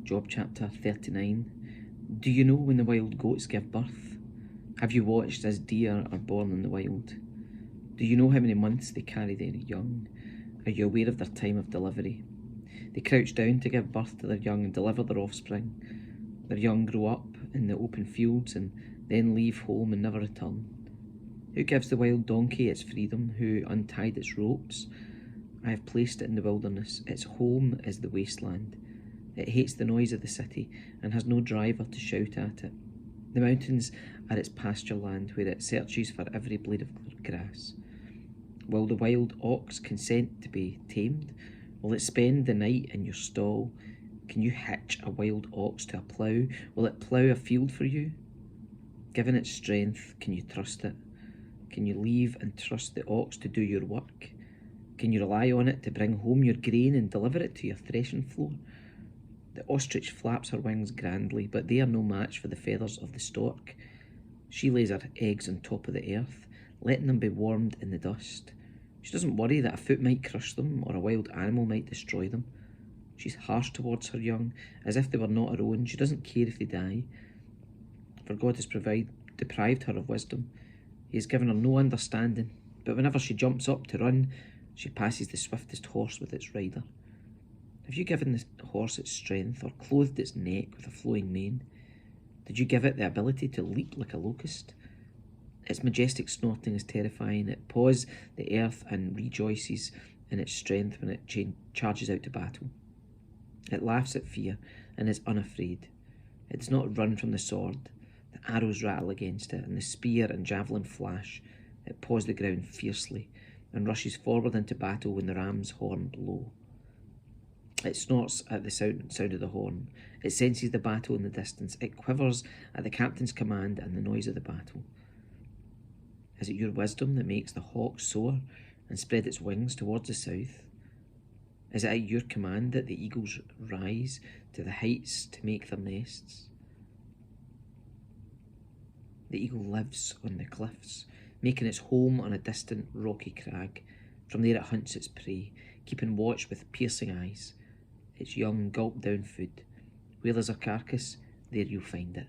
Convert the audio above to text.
Job chapter 39. Do you know when the wild goats give birth? Have you watched as deer are born in the wild? Do you know how many months they carry their young? Are you aware of their time of delivery? They crouch down to give birth to their young and deliver their offspring. Their young grow up in the open fields and then leave home and never return. Who gives the wild donkey its freedom? Who untied its ropes? I have placed it in the wilderness. Its home is the wasteland. It hates the noise of the city and has no driver to shout at it. The mountains are its pasture land, where it searches for every blade of grass. Will the wild ox consent to be tamed? Will it spend the night in your stall? Can you hitch a wild ox to a plough? Will it plough a field for you? Given its strength, can you trust it? Can you leave and trust the ox to do your work? Can you rely on it to bring home your grain and deliver it to your threshing floor? The ostrich flaps her wings grandly, but they are no match for the feathers of the stork. She lays her eggs on top of the earth, letting them be warmed in the dust. She doesn't worry that a foot might crush them or a wild animal might destroy them. She's harsh towards her young, as if they were not her own. She doesn't care if they die, for God has deprived her of wisdom. He has given her no understanding, but whenever she jumps up to run, she passes the swiftest horse with its rider. Have you given the horse its strength, or clothed its neck with a flowing mane? Did you give it the ability to leap like a locust? Its majestic snorting is terrifying. It paws the earth and rejoices in its strength when it charges out to battle. It laughs at fear and is unafraid. It does not run from the sword. The arrows rattle against it, and the spear and javelin flash. It paws the ground fiercely and rushes forward into battle when the ram's horn blow. It snorts at the sound of the horn. It senses the battle in the distance. It quivers at the captain's command and the noise of the battle. Is it your wisdom that makes the hawk soar and spread its wings towards the south? Is it at your command that the eagles rise to the heights to make their nests? The eagle lives on the cliffs, making its home on a distant rocky crag. From there it hunts its prey, keeping watch with piercing eyes. Its young gulp down food. Where there's a carcass, there you'll find it.